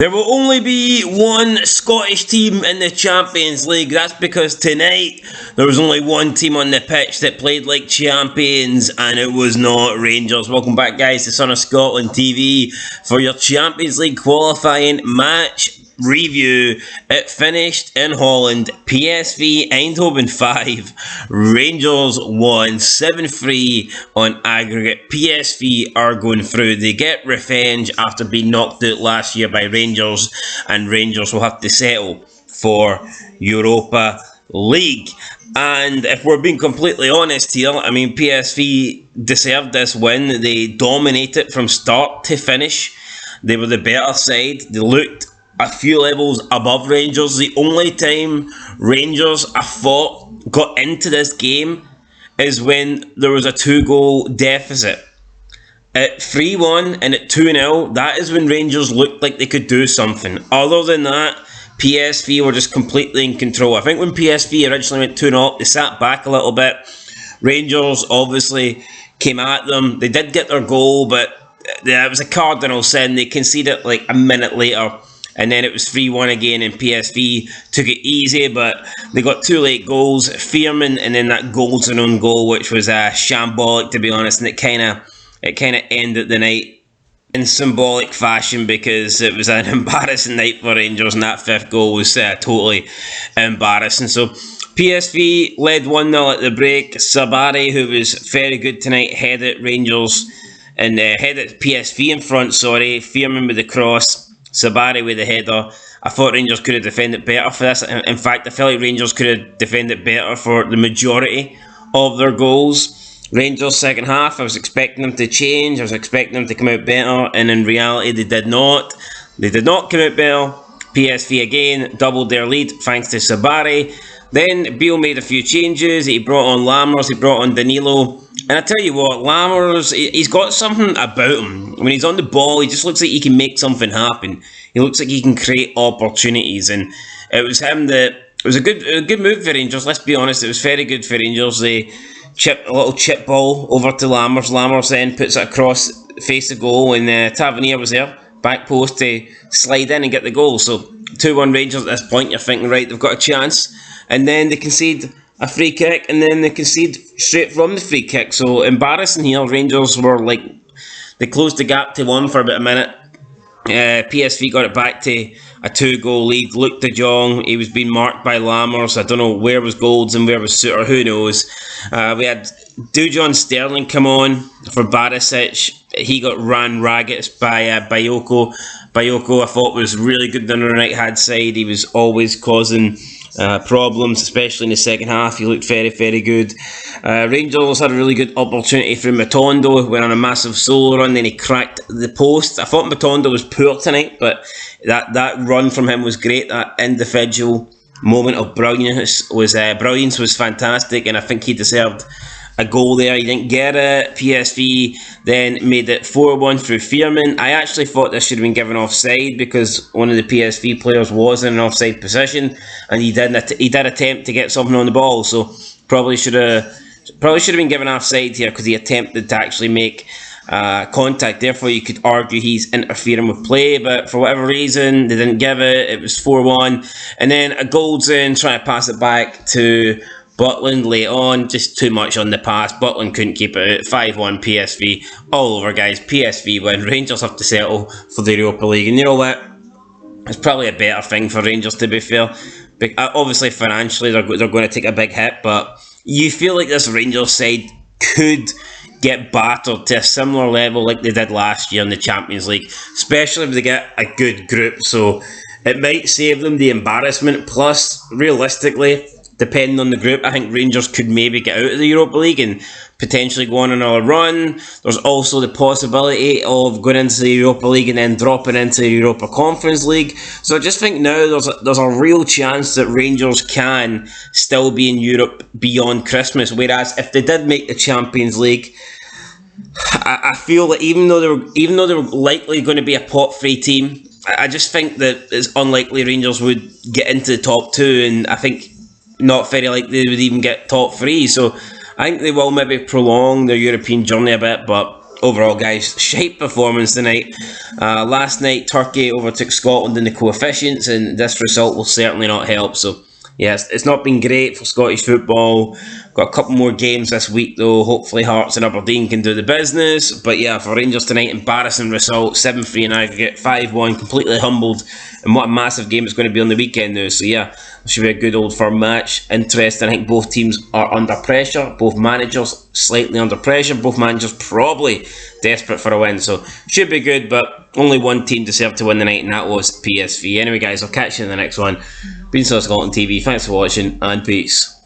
There will only be one Scottish team in the Champions League. That's because tonight there was only one team on the pitch that played like champions, and it was not Rangers. Welcome back, guys, to Son of Scotland TV for your Champions League qualifying match review. It finished in Holland. PSV Eindhoven 5. Rangers won 7-3 on aggregate. PSV are going through. They get revenge after being knocked out last year by Rangers, and Rangers will have to settle for Europa League. And if we're being completely honest here, I mean, PSV deserved this win. They dominated from start to finish. They were the better side. They looked a few levels above Rangers. The only time Rangers, I thought, got into this game is when there was a 2-goal deficit. At 3-1 and at 2-0, that is when Rangers looked like they could do something. Other than that, PSV were just completely in control. I think when PSV originally went 2-0 up, they sat back a little bit. Rangers obviously came at them. They did get their goal, but it was a cardinal sin. They conceded like a minute later. And then it was 3-1 again, and PSV took it easy, but they got 2 late goals, Fearman, and then that Goldson own goal, which was shambolic, to be honest, and it kind of ended the night in symbolic fashion because it was an embarrassing night for Rangers, and that 5th goal was totally embarrassing. So PSV led 1-0 at the break. Sabari, who was very good tonight, headed Rangers and headed PSV in front. Fearman with the cross. Sabari with the header. I thought Rangers could have defended better for this. In fact, I felt like Rangers could have defended better for the majority of their goals. Rangers second half, I was expecting them to change. I was expecting them to come out better, and in reality they did not. They did not come out better. PSV again doubled their lead thanks to Sabari. Then Beale made a few changes. He brought on Lammers, he brought on Danilo. And I tell you what, Lammers, he's got something about him. When he's on the ball, he just looks like he can make something happen. He looks like he can create opportunities. And it was him that... It was a good move for Rangers, let's be honest. It was very good for Rangers. They chipped a little chip ball over to Lammers. Lammers then puts it across, face the goal, and Tavernier was there, back post, to slide in and get the goal. So 2-1 Rangers at this point. You're thinking, right, they've got a chance. And then they concede a free kick, and then they concede straight from the free kick. So embarrassing here. Rangers were like, they closed the gap to 1 for about a minute. PSV got it back to a 2-goal lead. Luke de Jong, he was being marked by Lammers. I don't know where was Golds and where was Suter, who knows. We had Dujon Sterling come on for Barisic. He got ran ragged by Bayoko. Bayoko, I thought, was really good on the right hand side. He was always causing problems, especially in the second half. He looked very, very good. Rangers had a really good opportunity from Matondo, who went on a massive solo run, then he cracked the post. I thought Matondo was poor tonight, but that run from him was great. That individual moment of brilliance was fantastic, and I think he deserved a goal there. He didn't get it. PSV then made it 4-1 through Fearman. I actually thought this should have been given offside because one of the PSV players was in an offside position, and he did attempt to get something on the ball. So probably should have been given offside here because he attempted to actually make contact. Therefore, you could argue he's interfering with play, but for whatever reason, they didn't give it. It was 4-1, and then a Goldson trying to pass it back to Butland late on, just too much on the pass. Butland couldn't keep it out. 5-1 PSV. All over, guys. PSV win. Rangers have to settle for the Europa League. And you know what? It's probably a better thing for Rangers, to be fair. Obviously, financially, they're going to take a big hit, but you feel like this Rangers side could get battered to a similar level like they did last year in the Champions League, especially if they get a good group. So it might save them the embarrassment. Plus, realistically, depending on the group, I think Rangers could maybe get out of the Europa League and potentially go on another run. There's also the possibility of going into the Europa League and then dropping into the Europa Conference League. So I just think now there's a real chance that Rangers can still be in Europe beyond Christmas. Whereas if they did make the Champions League, I feel that even though they were likely going to be a pot 3 team, I just think that it's unlikely Rangers would get into the top 2, and I think not very likely they would even get top 3. So I think they will maybe prolong their European journey a bit, but overall, guys, shite performance tonight. Last night, Turkey overtook Scotland in the coefficients, and this result will certainly not help. So, yes, it's not been great for Scottish football. Got a couple more games this week, though. Hopefully, Hearts and Aberdeen can do the business. But yeah, for Rangers tonight, embarrassing result, 7-3 in aggregate, 5-1, completely humbled. And what a massive game it's going to be on the weekend now. So yeah, it should be a good old firm match. Interesting. I think both teams are under pressure. Both managers slightly under pressure. Both managers probably desperate for a win. So should be good, but only one team deserved to win the night, and that was PSV. Anyway, guys, I'll catch you in the next one. Been Scotland TV. Thanks for watching, and peace.